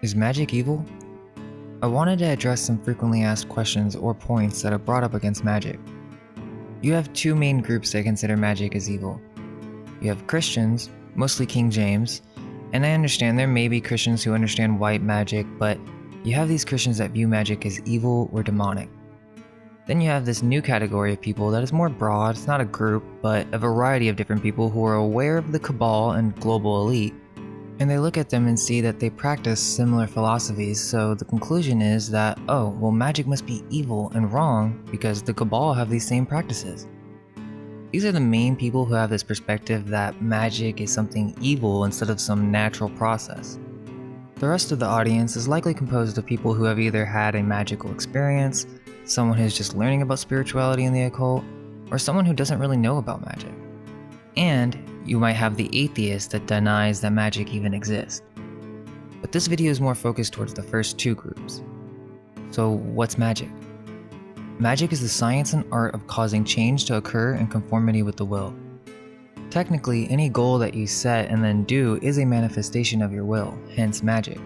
Is magic evil? I wanted to address some frequently asked questions or points that are brought up against magic. You have two main groups that consider magic as evil. You have Christians, mostly King James, and I understand there may be Christians who understand white magic, but you have these Christians that view magic as evil or demonic. Then you have this new category of people that is more broad. It's not a group, but a variety of different people who are aware of the cabal and global elite, and they look at them and see that they practice similar philosophies, so the conclusion is that, oh, well, magic must be evil and wrong because the cabal have these same practices. These are the main people who have this perspective that magic is something evil instead of some natural process. The rest of the audience is likely composed of people who have either had a magical experience, someone who's just learning about spirituality and the occult, or someone who doesn't really know about magic. And you might have the atheist that denies that magic even exists. But this video is more focused towards the first two groups. So what's magic? Magic is the science and art of causing change to occur in conformity with the will. Technically, any goal that you set and then do is a manifestation of your will, hence magic.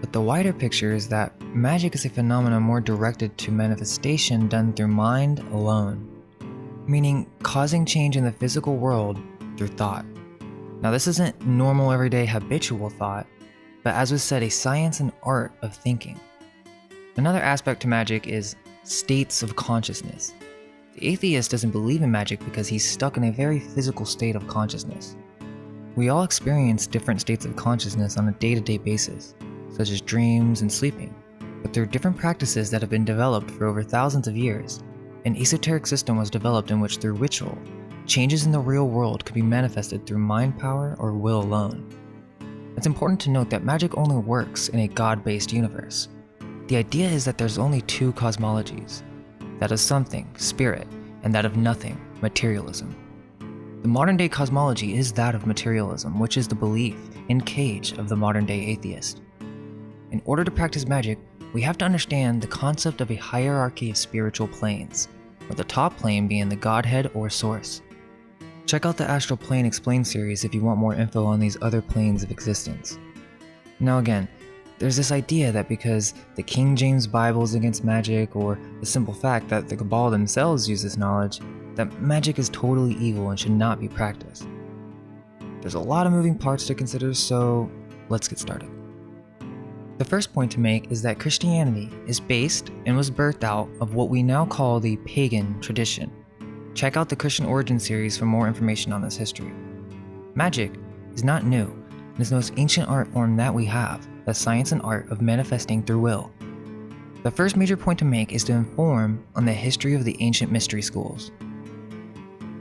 But the wider picture is that magic is a phenomenon more directed to manifestation done through mind alone, meaning causing change in the physical world through thought. Now, this isn't normal, everyday, habitual thought, but as was said, a science and art of thinking. Another aspect to magic is states of consciousness. The atheist doesn't believe in magic because he's stuck in a very physical state of consciousness. We all experience different states of consciousness on a day-to-day basis, such as dreams and sleeping, but there are different practices that have been developed for over thousands of years. An esoteric system was developed in which, through ritual, changes in the real world could be manifested through mind power or will alone. It's important to note that magic only works in a God-based universe. The idea is that there's only two cosmologies, that of something, spirit, and that of nothing, materialism. The modern-day cosmology is that of materialism, which is the belief in cage of the modern-day atheist. In order to practice magic, we have to understand the concept of a hierarchy of spiritual planes, with the top plane being the Godhead or Source. Check out the Astral Plane Explained series if you want more info on these other planes of existence. Now again, there's this idea that because the King James Bible is against magic, or the simple fact that the Cabal themselves use this knowledge, that magic is totally evil and should not be practiced. There's a lot of moving parts to consider, so let's get started. The first point to make is that Christianity is based and was birthed out of what we now call the pagan tradition. Check out the Christian Origin series for more information on this history. Magic is not new and is the most ancient art form that we have, the science and art of manifesting through will. The first major point to make is to inform on the history of the ancient mystery schools.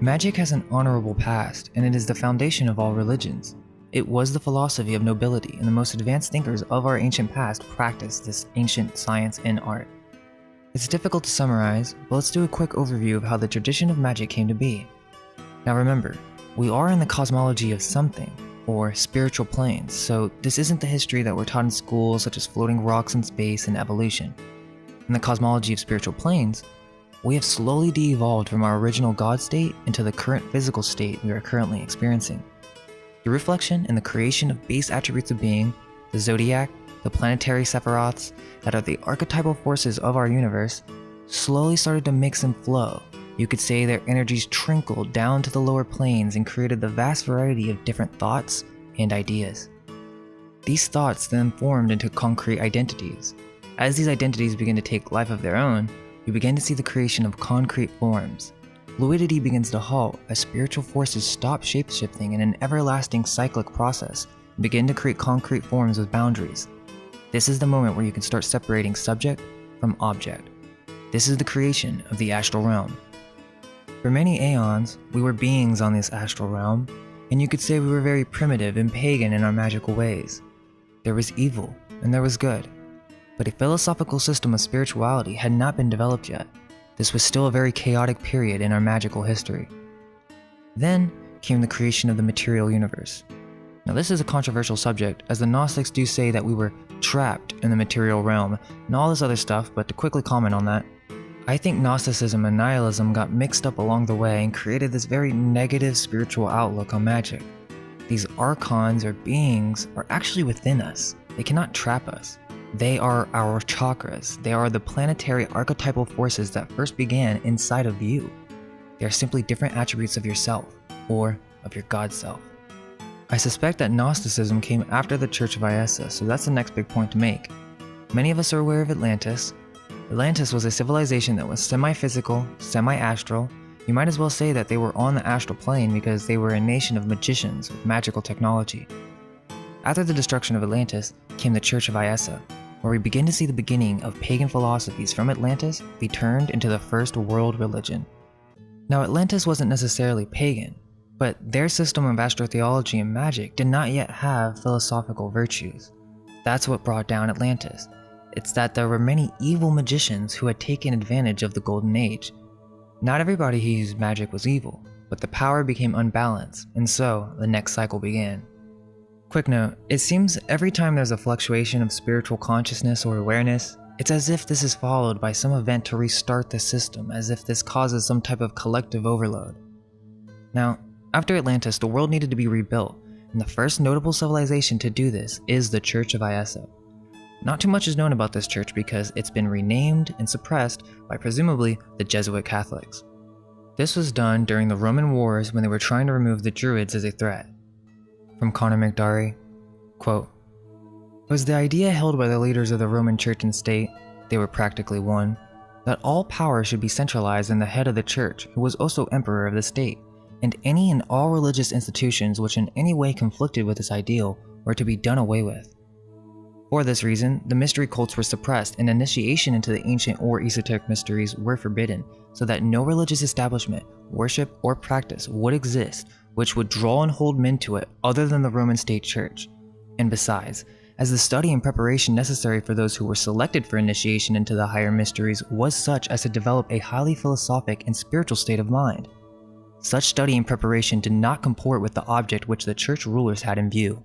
Magic has an honorable past, and it is the foundation of all religions. It was the philosophy of nobility, and the most advanced thinkers of our ancient past practiced this ancient science and art. It's difficult to summarize, but let's do a quick overview of how the tradition of magic came to be. Now remember, we are in the cosmology of something, or spiritual planes, so this isn't the history that we're taught in school, such as floating rocks in space and evolution. In the cosmology of spiritual planes, we have slowly de-evolved from our original God state into the current physical state we are currently experiencing. The reflection and the creation of base attributes of being, the zodiac, the planetary sephiroths that are the archetypal forces of our universe, slowly started to mix and flow. You could say their energies trickled down to the lower planes and created the vast variety of different thoughts and ideas. These thoughts then formed into concrete identities. As these identities begin to take life of their own, we begin to see the creation of concrete forms. Fluidity begins to halt as spiritual forces stop shape-shifting in an everlasting cyclic process and begin to create concrete forms with boundaries. This is the moment where you can start separating subject from object. This is the creation of the astral realm. For many aeons, we were beings on this astral realm, and you could say we were very primitive and pagan in our magical ways. There was evil, and there was good. But a philosophical system of spirituality had not been developed yet. This was still a very chaotic period in our magical history. Then came the creation of the material universe. Now this is a controversial subject, as the Gnostics do say that we were trapped in the material realm and all this other stuff, but to quickly comment on that, I think Gnosticism and nihilism got mixed up along the way and created this very negative spiritual outlook on magic. These archons or beings are actually within us. They cannot trap us. They are our chakras. They are the planetary archetypal forces that first began inside of you. They are simply different attributes of yourself, or of your God self. I suspect that Gnosticism came after the Church of Iessa, so that's the next big point to make. Many of us are aware of Atlantis. Atlantis was a civilization that was semi-physical, semi-astral. You might as well say that they were on the astral plane because they were a nation of magicians with magical technology. After the destruction of Atlantis came the Church of Iessa, where we begin to see the beginning of pagan philosophies from Atlantis be turned into the first world religion. Now Atlantis wasn't necessarily pagan, but their system of astrotheology and magic did not yet have philosophical virtues. That's what brought down Atlantis. It's that there were many evil magicians who had taken advantage of the Golden Age. Not everybody who used magic was evil, but the power became unbalanced, and so the next cycle began. Quick note, it seems every time there's a fluctuation of spiritual consciousness or awareness, it's as if this is followed by some event to restart the system, as if this causes some type of collective overload. Now, after Atlantis, the world needed to be rebuilt, and the first notable civilization to do this is the Church of Iessa. Not too much is known about this church because it's been renamed and suppressed by presumably the Jesuit Catholics. This was done during the Roman Wars when they were trying to remove the Druids as a threat. From Connor McDarry, quote, "It was the idea held by the leaders of the Roman Church and State, they were practically one, that all power should be centralized in the head of the Church, who was also Emperor of the State, and any and all religious institutions which in any way conflicted with this ideal were to be done away with. For this reason, the mystery cults were suppressed and initiation into the ancient or esoteric mysteries were forbidden, so that no religious establishment, worship, or practice would exist which would draw and hold men to it other than the Roman State Church. And besides, as the study and preparation necessary for those who were selected for initiation into the higher mysteries was such as to develop a highly philosophic and spiritual state of mind. Such study and preparation did not comport with the object which the church rulers had in view.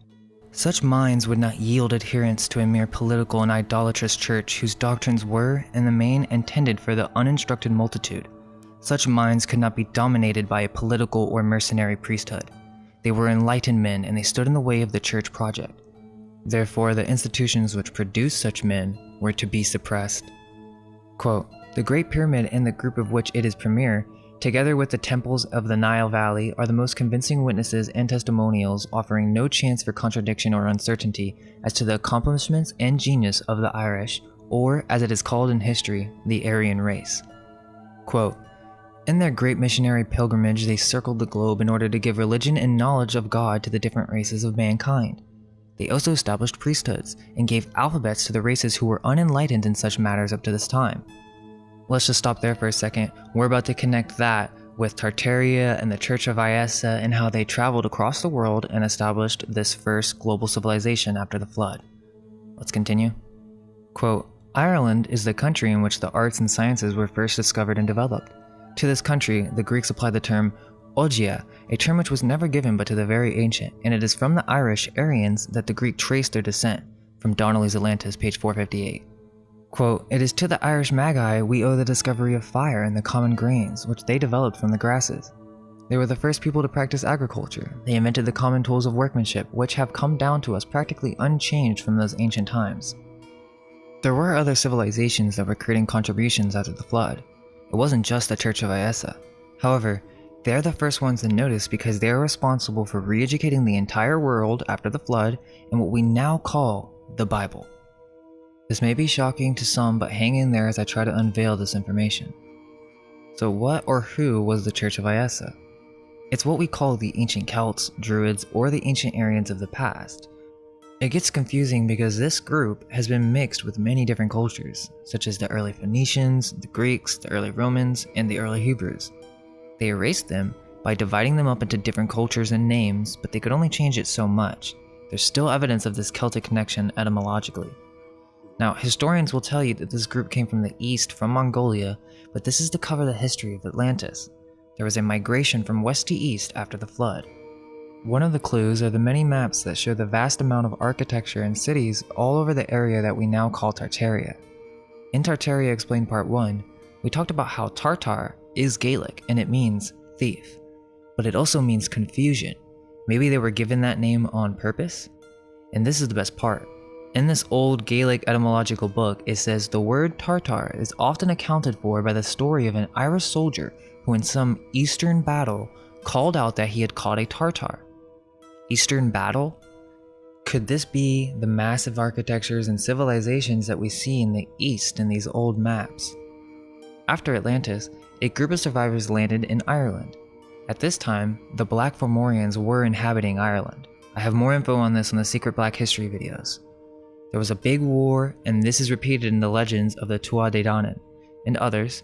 Such minds would not yield adherence to a mere political and idolatrous church whose doctrines were, in the main, intended for the uninstructed multitude. Such minds could not be dominated by a political or mercenary priesthood. They were enlightened men and they stood in the way of the church project. Therefore, the institutions which produced such men were to be suppressed." Quote, "The Great Pyramid and the group of which it is premier, together with the temples of the Nile Valley, are the most convincing witnesses and testimonials, offering no chance for contradiction or uncertainty as to the accomplishments and genius of the Irish, or, as it is called in history, the Aryan race." Quote, "In their great missionary pilgrimage, they circled the globe in order to give religion and knowledge of God to the different races of mankind. They also established priesthoods and gave alphabets to the races who were unenlightened in such matters up to this time." Let's just stop there for a second. We're about to connect that with Tartaria and the Church of Iessa and how they traveled across the world and established this first global civilization after the flood. Let's continue. Quote, "Ireland is the country in which the arts and sciences were first discovered and developed. To this country, the Greeks applied the term ogia, a term which was never given but to the very ancient, and it is from the Irish Aryans that the Greek traced their descent." From Donnelly's Atlantis, page 458. Quote, "It is to the Irish Magi we owe the discovery of fire and the common grains, which they developed from the grasses. They were the first people to practice agriculture. They invented the common tools of workmanship, which have come down to us practically unchanged from those ancient times." There were other civilizations that were creating contributions after the flood. It wasn't just the Church of Iessa. However, they're the first ones to notice because they are responsible for re-educating the entire world after the flood in what we now call the Bible. This may be shocking to some, but hang in there as I try to unveil this information. So what or who was the Church of Iessa? It's what we call the ancient Celts, Druids, or the ancient Aryans of the past. It gets confusing because this group has been mixed with many different cultures, such as the early Phoenicians, the Greeks, the early Romans, and the early Hebrews. They erased them by dividing them up into different cultures and names, but they could only change it so much. There's still evidence of this Celtic connection etymologically. Now, historians will tell you that this group came from the east, from Mongolia, but this is to cover the history of Atlantis. There was a migration from west to east after the flood. One of the clues are the many maps that show the vast amount of architecture and cities all over the area that we now call Tartaria. In Tartaria Explained Part 1, we talked about how Tartar is Gaelic and it means thief, but it also means confusion. Maybe they were given that name on purpose? And this is the best part. In this old Gaelic etymological book, it says the word Tartar is often accounted for by the story of an Irish soldier who in some eastern battle called out that he had caught a Tartar. Eastern battle? Could this be the massive architectures and civilizations that we see in the east in these old maps? After Atlantis, a group of survivors landed in Ireland. At this time, the Black Fomorians were inhabiting Ireland. I have more info on this in the Secret Black History videos. There was a big war, and this is repeated in the legends of the Tuatha Dé Danann and others.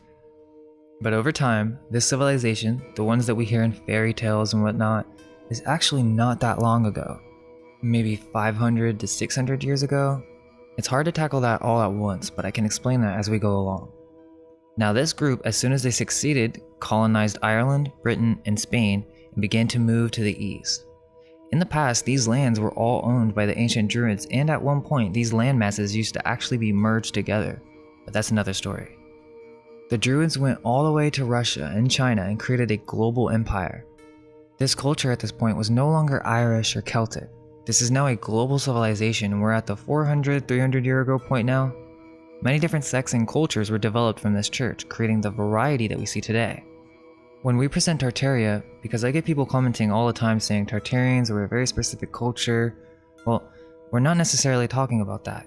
But over time, this civilization, the ones that we hear in fairy tales and whatnot, is actually not that long ago. Maybe 500 to 600 years ago? It's hard to tackle that all at once, but I can explain that as we go along. Now this group, as soon as they succeeded, colonized Ireland, Britain, and Spain, and began to move to the east. In the past, these lands were all owned by the ancient Druids, and at one point, these land masses used to actually be merged together, but that's another story. The Druids went all the way to Russia and China and created a global empire. This culture at this point was no longer Irish or Celtic. This is now a global civilization, and we're at the 400-300 year ago point now. Many different sects and cultures were developed from this church, creating the variety that we see today. When we present Tartaria, because I get people commenting all the time saying Tartarians were a very specific culture, well, we're not necessarily talking about that.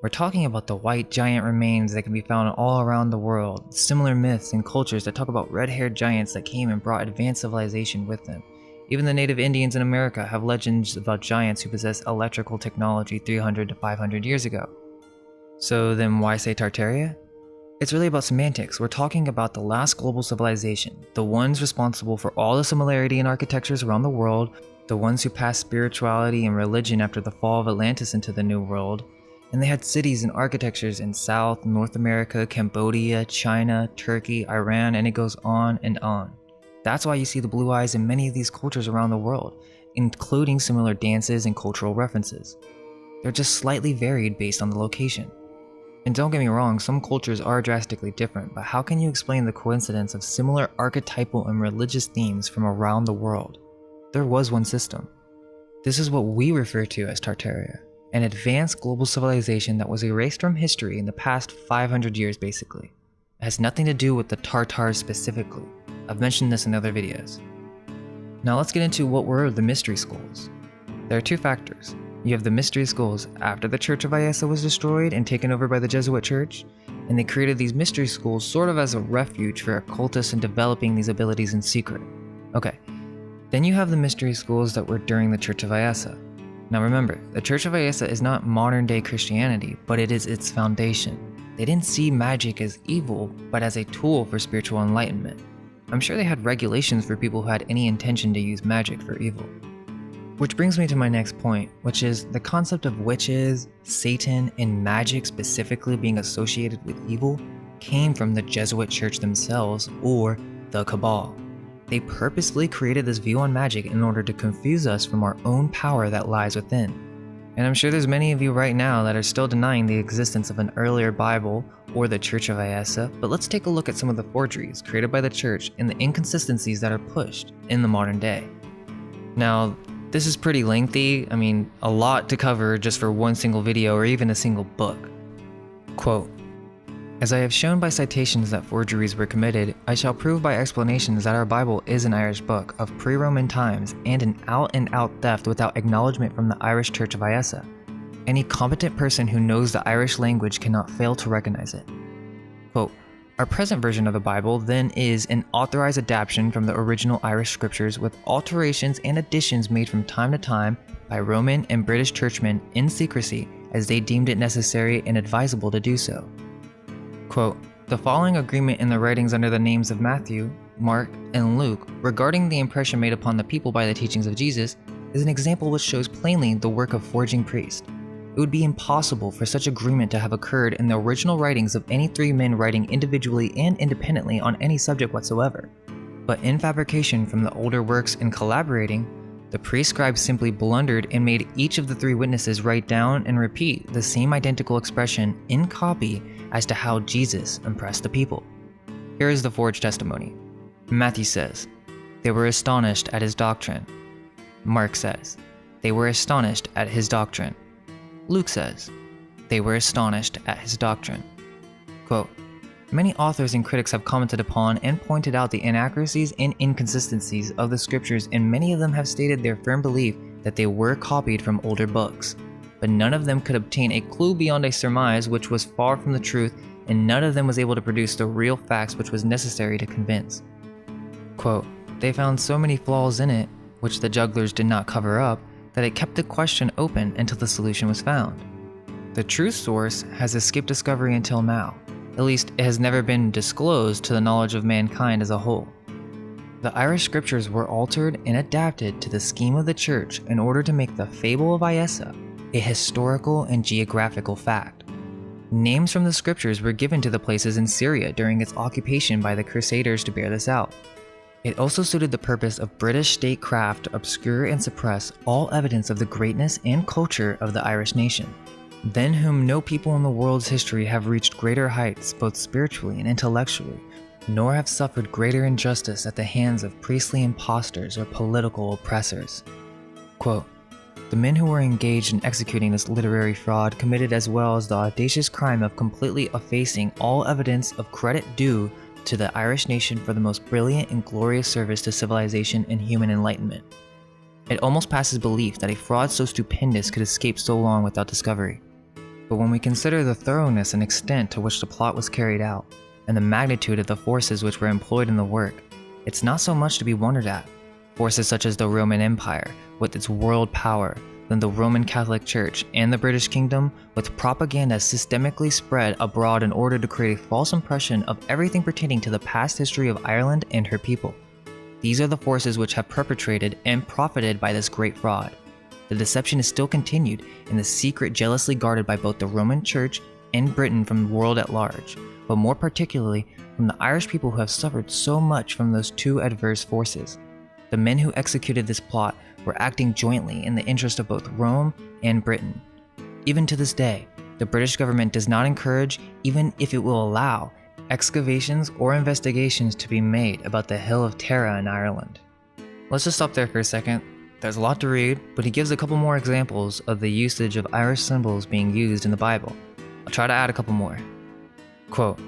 We're talking about the white giant remains that can be found all around the world, similar myths and cultures that talk about red-haired giants that came and brought advanced civilization with them. Even the native Indians in America have legends about giants who possess electrical technology 300 to 500 years ago. So then why say Tartaria? It's really about semantics. We're talking about the last global civilization, the ones responsible for all the similarity in architectures around the world, the ones who passed spirituality and religion after the fall of Atlantis into the New World, and they had cities and architectures in South, North America, Cambodia, China, Turkey, Iran, and it goes on and on. That's why you see the blue eyes in many of these cultures around the world, including similar dances and cultural references. They're just slightly varied based on the location. And don't get me wrong, some cultures are drastically different, but how can you explain the coincidence of similar archetypal and religious themes from around the world? There was one system. This is what we refer to as Tartaria, an advanced global civilization that was erased from history in the past 500 years basically. It has nothing to do with the Tartars specifically. I've mentioned this in other videos. Now let's get into what were the mystery schools. There are two factors. You have the mystery schools after the Church of Ayesa was destroyed and taken over by the Jesuit Church, and they created these mystery schools sort of as a refuge for occultists in developing these abilities in secret. Okay, then you have the mystery schools that were during the Church of Ayesa. Now remember, the Church of Ayesa is not modern day Christianity, but it is its foundation. They didn't see magic as evil, but as a tool for spiritual enlightenment. I'm sure they had regulations for people who had any intention to use magic for evil. Which brings me to my next point, which is the concept of witches, Satan, and magic specifically being associated with evil came from the Jesuit Church themselves, or the Cabal. They purposefully created this view on magic in order to confuse us from our own power that lies within. And I'm sure there's many of you right now that are still denying the existence of an earlier Bible or the Church of Ayesa, but let's take a look at some of the forgeries created by the church and the inconsistencies that are pushed in the modern day. Now, this is pretty lengthy, a lot to cover just for one single video or even a single book. Quote, "As I have shown by citations that forgeries were committed, I shall prove by explanations that our Bible is an Irish book of pre-Roman times and an out-and-out theft without acknowledgement from the Irish Church of Ayesa. Any competent person who knows the Irish language cannot fail to recognize it." Quote, "Our present version of the Bible then is an authorized adaptation from the original Irish scriptures with alterations and additions made from time to time by Roman and British churchmen in secrecy as they deemed it necessary and advisable to do so." Quote, "The following agreement in the writings under the names of Matthew, Mark, and Luke regarding the impression made upon the people by the teachings of Jesus is an example which shows plainly the work of forging priests. It would be impossible for such agreement to have occurred in the original writings of any three men writing individually and independently on any subject whatsoever. But in fabrication from the older works and collaborating, The pre-scribe simply blundered and made each of the three witnesses write down and repeat the same identical expression in copy as to how Jesus impressed the people. Here is the forged testimony. Matthew says, "They were astonished at his doctrine." Mark says, "They were astonished at his doctrine." Luke says, "They were astonished at his doctrine." Quote, "Many authors and critics have commented upon and pointed out the inaccuracies and inconsistencies of the scriptures, and many of them have stated their firm belief that they were copied from older books. But none of them could obtain a clue beyond a surmise which was far from the truth, and none of them was able to produce the real facts which was necessary to convince." Quote, "They found so many flaws in it, which the jugglers did not cover up, that it kept the question open until the solution was found. The true source has escaped discovery until now. At least, it has never been disclosed to the knowledge of mankind as a whole. The Irish scriptures were altered and adapted to the scheme of the church in order to make the fable of Iessa a historical and geographical fact. Names from the scriptures were given to the places in Syria during its occupation by the Crusaders to bear this out. It also suited the purpose of British statecraft to obscure and suppress all evidence of the greatness and culture of the Irish nation, than whom no people in the world's history have reached greater heights both spiritually and intellectually, nor have suffered greater injustice at the hands of priestly impostors or political oppressors." Quote, "The men who were engaged in executing this literary fraud committed as well as the audacious crime of completely effacing all evidence of credit due to the Irish nation for the most brilliant and glorious service to civilization and human enlightenment. It almost passes belief that a fraud so stupendous could escape so long without discovery. But when we consider the thoroughness and extent to which the plot was carried out, and the magnitude of the forces which were employed in the work, it's not so much to be wondered at. Forces such as the Roman Empire, with its world power, then the Roman Catholic Church, and the British Kingdom, with propaganda systemically spread abroad in order to create a false impression of everything pertaining to the past history of Ireland and her people. These are the forces which have perpetrated and profited by this great fraud. The deception is still continued, and the secret jealously guarded by both the Roman Church and Britain from the world at large, but more particularly from the Irish people who have suffered so much from those two adverse forces. The men who executed this plot were acting jointly in the interest of both Rome and Britain. Even to this day, the British government does not encourage, even if it will allow, excavations or investigations to be made about the Hill of Tara in Ireland." Let's just stop there for a second. There's a lot to read, but he gives a couple more examples of the usage of Irish symbols being used in the Bible. I'll try to add a couple more. Quote,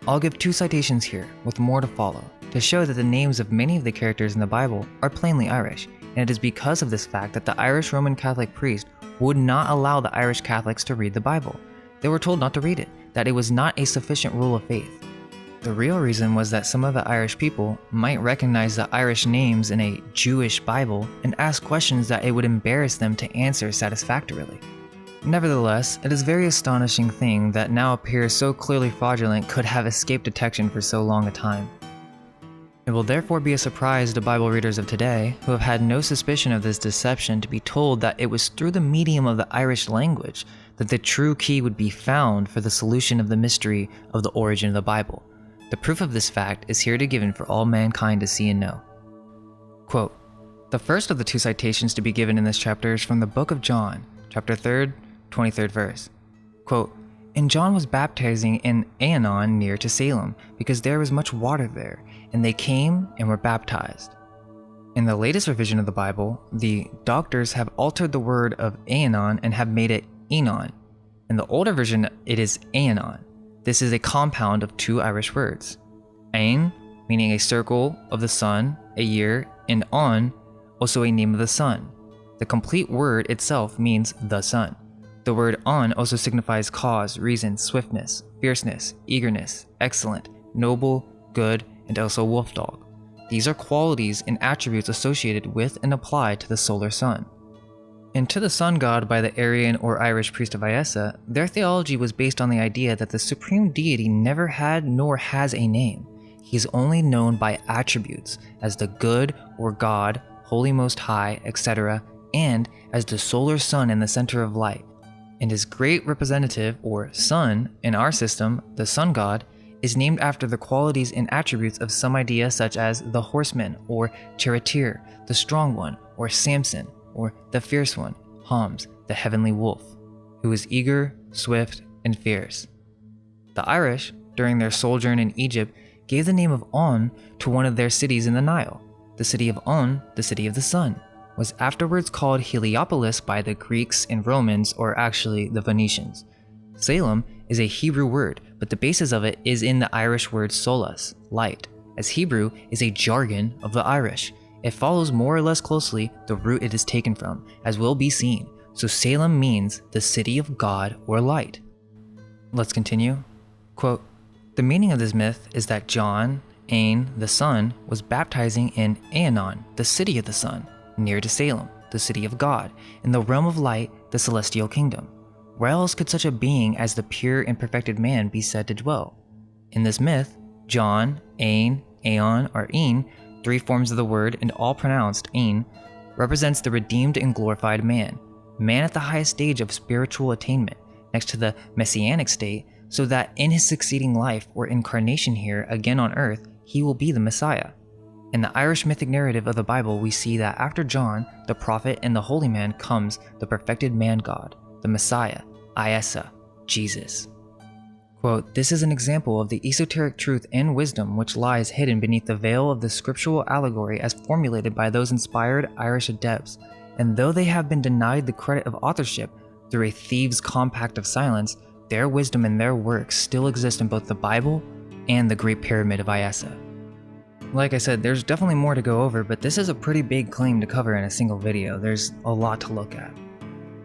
"I'll give 2 citations here, with more to follow, to show that the names of many of the characters in the Bible are plainly Irish, and it is because of this fact that the Irish Roman Catholic priest would not allow the Irish Catholics to read the Bible. They were told not to read it, that it was not a sufficient rule of faith. The real reason was that some of the Irish people might recognize the Irish names in a Jewish Bible and ask questions that it would embarrass them to answer satisfactorily. Nevertheless, it is a very astonishing thing that now appears so clearly fraudulent could have escaped detection for so long a time. It will therefore be a surprise to Bible readers of today, who have had no suspicion of this deception, to be told that it was through the medium of the Irish language that the true key would be found for the solution of the mystery of the origin of the Bible. The proof of this fact is here given for all mankind to see and know." Quote, "The first of the 2 citations to be given in this chapter is from the book of John, chapter 3, 23rd verse. Quote, "And John was baptizing in Aenon near to Salem, because there was much water there, and they came and were baptized." In the latest revision of the Bible, the doctors have altered the word of Aenon and have made it Enon. In the older version, it is Aenon. This is a compound of 2 Irish words. Ain, meaning a circle of the sun, a year, and on, also a name of the sun. The complete word itself means the sun. The word on also signifies cause, reason, swiftness, fierceness, eagerness, excellent, noble, good, and also wolf dog. These are qualities and attributes associated with and applied to the solar sun. And to the sun god by the Aryan or Irish priest of Iessa, their theology was based on the idea that the supreme deity never had nor has a name. He is only known by attributes, as the good or God, holy most high, etc., and as the solar sun in the center of light. And his great representative, or sun, in our system, the sun god, is named after the qualities and attributes of some idea such as the horseman or charioteer, the strong one, or Samson, or the fierce one, Homs, the heavenly wolf, who is eager, swift, and fierce. The Irish, during their sojourn in Egypt, gave the name of On to one of their cities in the Nile. The city of On, the city of the sun, was afterwards called Heliopolis by the Greeks and Romans, or actually the Phoenicians. Salem is a Hebrew word, but the basis of it is in the Irish word solas, light, as Hebrew is a jargon of the Irish. It follows more or less closely the root it is taken from, as will be seen, so Salem means the city of God or light. Let's continue. Quote, "The meaning of this myth is that John, Ain, the sun, was baptizing in Aenon, the city of the sun, near to Salem, the city of God, in the realm of light, the celestial kingdom. Where else could such a being as the pure and perfected man be said to dwell? In this myth, John, Ain, Aeon, or Ein, three forms of the word and all pronounced Ein, represents the redeemed and glorified man at the highest stage of spiritual attainment, next to the messianic state, so that in his succeeding life or incarnation here again on earth, he will be the Messiah. In the Irish mythic narrative of the Bible, we see that after John, the prophet and the holy man, comes the perfected man God, the Messiah, Iesa, Jesus." Quote, "This is an example of the esoteric truth and wisdom which lies hidden beneath the veil of the scriptural allegory as formulated by those inspired Irish adepts, and though they have been denied the credit of authorship through a thieves' compact of silence, their wisdom and their works still exist in both the Bible and the Great Pyramid of Iesa." Like I said, there's definitely more to go over, but this is a pretty big claim to cover in a single video. There's a lot to look at.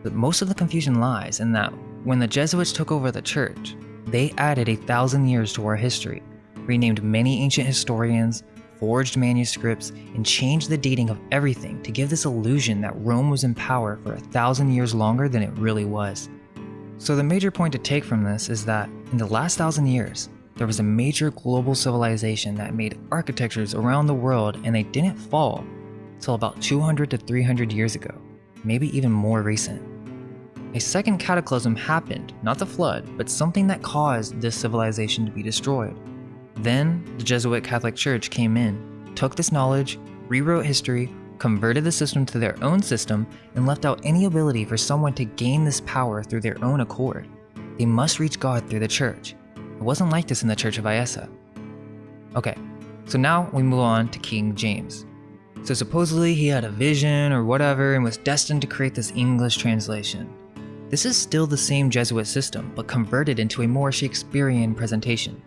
But most of the confusion lies in that when the Jesuits took over the church, they added 1,000 years to our history, renamed many ancient historians, forged manuscripts, and changed the dating of everything to give this illusion that Rome was in power for 1,000 years longer than it really was. So the major point to take from this is that in the last 1,000 years, there was a major global civilization that made architectures around the world, and they didn't fall until about 200 to 300 years ago, maybe even more recent. A second cataclysm happened, not the flood, but something that caused this civilization to be destroyed. Then, the Jesuit Catholic Church came in, took this knowledge, rewrote history, converted the system to their own system, and left out any ability for someone to gain this power through their own accord. They must reach God through the church. It wasn't like this in the Church of Iesa. Okay, so now we move on to King James. So supposedly he had a vision or whatever and was destined to create this English translation. This is still the same Jesuit system, but converted into a more Shakespearean presentation.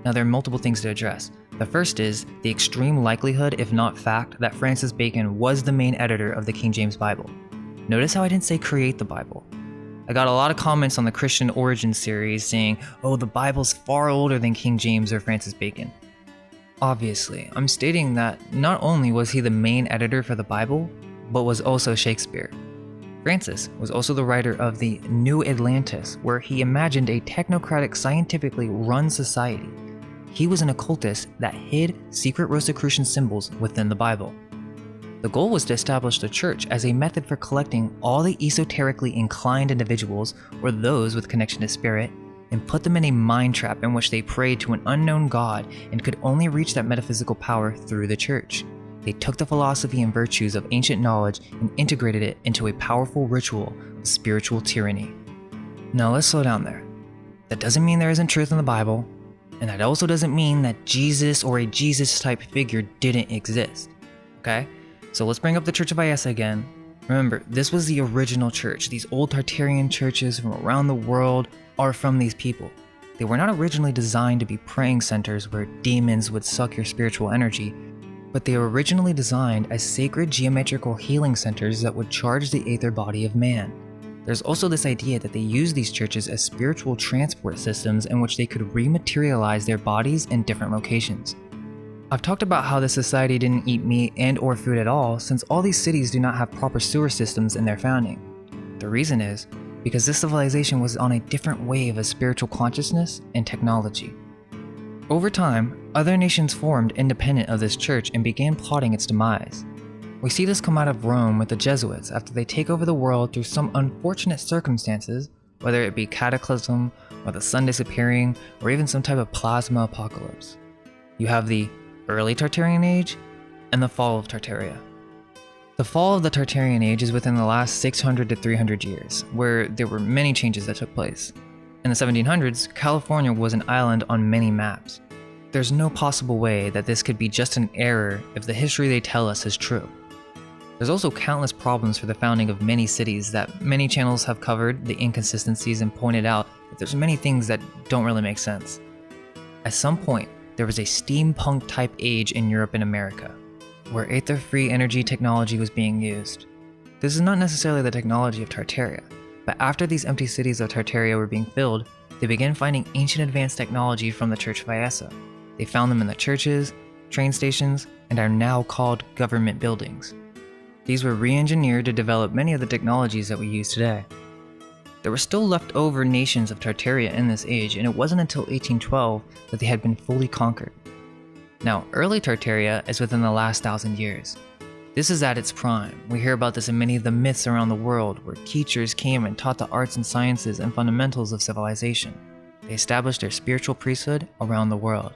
Now there are multiple things to address. The first is the extreme likelihood, if not fact, that Francis Bacon was the main editor of the King James Bible. Notice how I didn't say create the Bible. I got a lot of comments on the Christian Origins series saying, oh, the Bible's far older than King James or Francis Bacon. Obviously, I'm stating that not only was he the main editor for the Bible, but was also Shakespeare. Francis was also the writer of the New Atlantis, where he imagined a technocratic, scientifically run society. He was an occultist that hid secret Rosicrucian symbols within the Bible. The goal was to establish the church as a method for collecting all the esoterically inclined individuals, or those with connection to spirit, and put them in a mind trap in which they prayed to an unknown God and could only reach that metaphysical power through the church. They took the philosophy and virtues of ancient knowledge and integrated it into a powerful ritual of spiritual tyranny. Now let's slow down there. That doesn't mean there isn't truth in the Bible, and that also doesn't mean that Jesus or a Jesus-type figure didn't exist, okay? So let's bring up the Church of Iesa again. Remember, this was the original church. These old Tartarian churches from around the world are from these people. They were not originally designed to be praying centers where demons would suck your spiritual energy, but they were originally designed as sacred geometrical healing centers that would charge the aether body of man. There's also this idea that they used these churches as spiritual transport systems in which they could rematerialize their bodies in different locations. I've talked about how this society didn't eat meat and or food at all, since all these cities do not have proper sewer systems in their founding. The reason is because this civilization was on a different wave of spiritual consciousness and technology. Over time, other nations formed independent of this church and began plotting its demise. We see this come out of Rome with the Jesuits after they take over the world through some unfortunate circumstances, whether it be cataclysm or the sun disappearing, or even some type of plasma apocalypse. You have the early Tartarian Age and the fall of Tartaria. The fall of the Tartarian Age is within the last 600 to 300 years, where there were many changes that took place. In the 1700s, California was an island on many maps. There's no possible way that this could be just an error if the history they tell us is true. There's also countless problems for the founding of many cities that many channels have covered the inconsistencies and pointed out that there's many things that don't really make sense. At some point, there was a steampunk type age in Europe and America, where aether-free energy technology was being used. This is not necessarily the technology of Tartaria, but after these empty cities of Tartaria were being filled, they began finding ancient advanced technology from the Church of Iessa. They found them in the churches, train stations, and are now called government buildings. These were re-engineered to develop many of the technologies that we use today. There were still leftover nations of Tartaria in this age, and it wasn't until 1812 that they had been fully conquered. Now, early Tartaria is within the last 1,000 years. This is at its prime. We hear about this in many of the myths around the world, where teachers came and taught the arts and sciences and fundamentals of civilization. They established their spiritual priesthood around the world.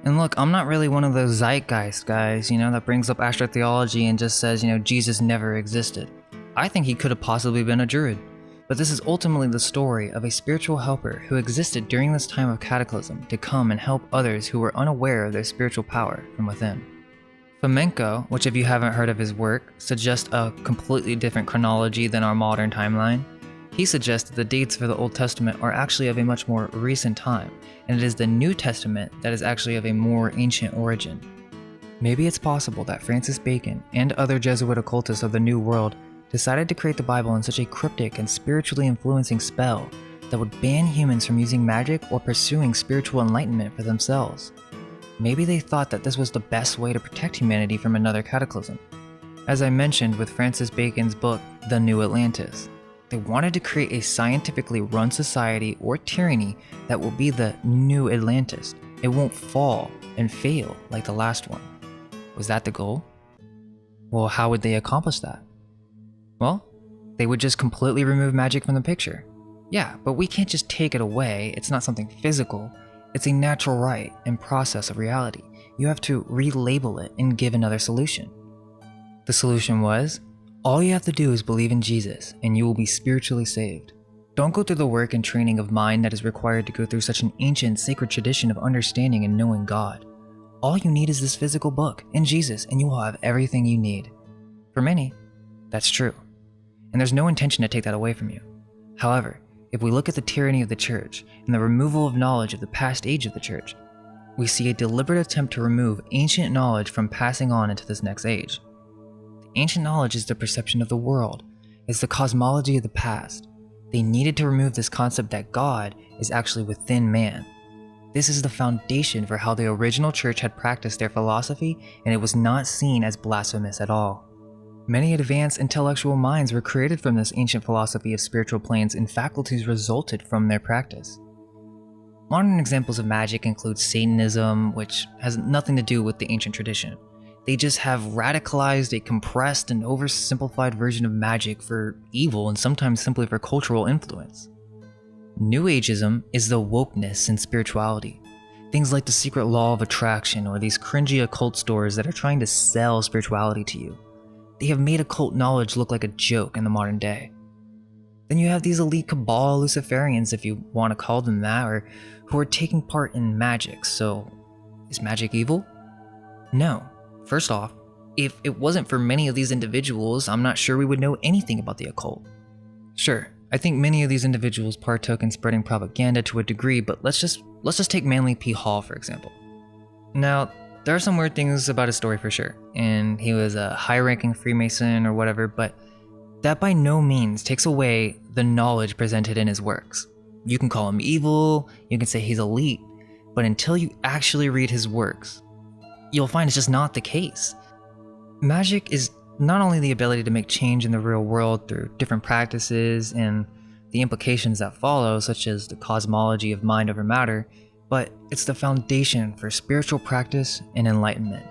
And look, I'm not really one of those zeitgeist guys, that brings up astrotheology and just says, Jesus never existed. I think he could have possibly been a druid. But this is ultimately the story of a spiritual helper who existed during this time of cataclysm to come and help others who were unaware of their spiritual power from within. Fomenko, which if you haven't heard of his work, suggests a completely different chronology than our modern timeline. He suggests that the dates for the Old Testament are actually of a much more recent time, and it is the New Testament that is actually of a more ancient origin. Maybe it's possible that Francis Bacon and other Jesuit occultists of the New World decided to create the Bible in such a cryptic and spiritually influencing spell that would ban humans from using magic or pursuing spiritual enlightenment for themselves. Maybe they thought that this was the best way to protect humanity from another cataclysm. As I mentioned with Francis Bacon's book, The New Atlantis, they wanted to create a scientifically run society or tyranny that will be the New Atlantis. It won't fall and fail like the last one. Was that the goal? Well, how would they accomplish that? Well, they would just completely remove magic from the picture. Yeah, but we can't just take it away. It's not something physical. It's a natural right and process of reality. You have to relabel it and give another solution. The solution was, all you have to do is believe in Jesus and you will be spiritually saved. Don't go through the work and training of mind that is required to go through such an ancient, sacred tradition of understanding and knowing God. All you need is this physical book and Jesus, and you will have everything you need. For many, that's true. And there's no intention to take that away from you. However, if we look at the tyranny of the church and the removal of knowledge of the past age of the church, we see a deliberate attempt to remove ancient knowledge from passing on into this next age. The ancient knowledge is the perception of the world, it's the cosmology of the past. They needed to remove this concept that God is actually within man. This is the foundation for how the original church had practiced their philosophy, and it was not seen as blasphemous at all. Many advanced intellectual minds were created from this ancient philosophy of spiritual planes, and faculties resulted from their practice. Modern examples of magic include Satanism, which has nothing to do with the ancient tradition. They just have radicalized a compressed and oversimplified version of magic for evil and sometimes simply for cultural influence. New Ageism is the wokeness in spirituality. Things like the secret law of attraction or these cringy occult stores that are trying to sell spirituality to you. They have made occult knowledge look like a joke in the modern day. Then you have these elite cabal Luciferians, if you want to call them that, or who are taking part in magic. So, is magic evil? No. First off, if it wasn't for many of these individuals, I'm not sure we would know anything about the occult. Sure, I think many of these individuals partook in spreading propaganda to a degree, but let's just take Manly P. Hall for example. Now, there are some weird things about his story for sure, and he was a high-ranking Freemason or whatever, but that by no means takes away the knowledge presented in his works. You can call him evil, you can say he's elite, but until you actually read his works, you'll find it's just not the case. Magic is not only the ability to make change in the real world through different practices and the implications that follow, such as the cosmology of mind over matter, but it's the foundation for spiritual practice and enlightenment.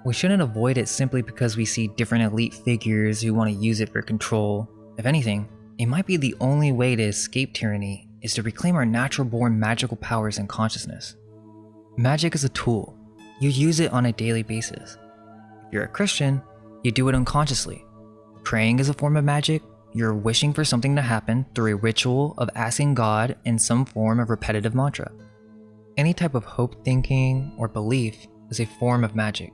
We shouldn't avoid it simply because we see different elite figures who want to use it for control. If anything, it might be the only way to escape tyranny is to reclaim our natural-born magical powers and consciousness. Magic is a tool. You use it on a daily basis. If you're a Christian, you do it unconsciously. Praying is a form of magic. You're wishing for something to happen through a ritual of asking God in some form of repetitive mantra. Any type of hope thinking or belief is a form of magic.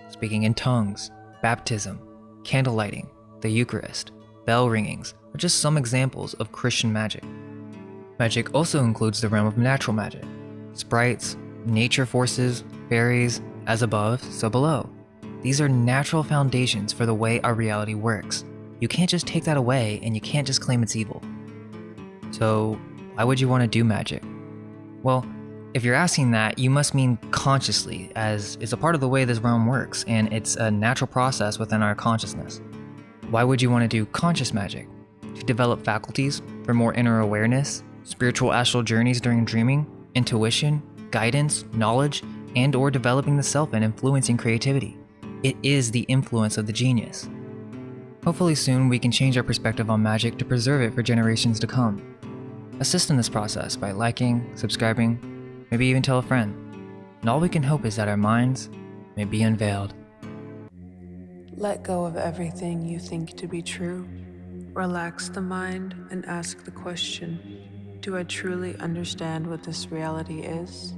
Speaking in tongues, baptism, candle lighting, the Eucharist, bell ringings are just some examples of Christian magic. Magic also includes the realm of natural magic, sprites, nature forces, fairies, as above, so below. These are natural foundations for the way our reality works. You can't just take that away, and you can't just claim it's evil. So, why would you want to do magic? Well, if you're asking that, you must mean consciously, as it's a part of the way this realm works, and it's a natural process within our consciousness. Why would you want to do conscious magic? To develop faculties for more inner awareness, spiritual astral journeys during dreaming, intuition, guidance, knowledge, and/or developing the self and influencing creativity. It is the influence of the genius. Hopefully soon we can change our perspective on magic to preserve it for generations to come. Assist in this process by liking, subscribing, maybe even tell a friend. And all we can hope is that our minds may be unveiled. Let go of everything you think to be true. Relax the mind and ask the question, do I truly understand what this reality is?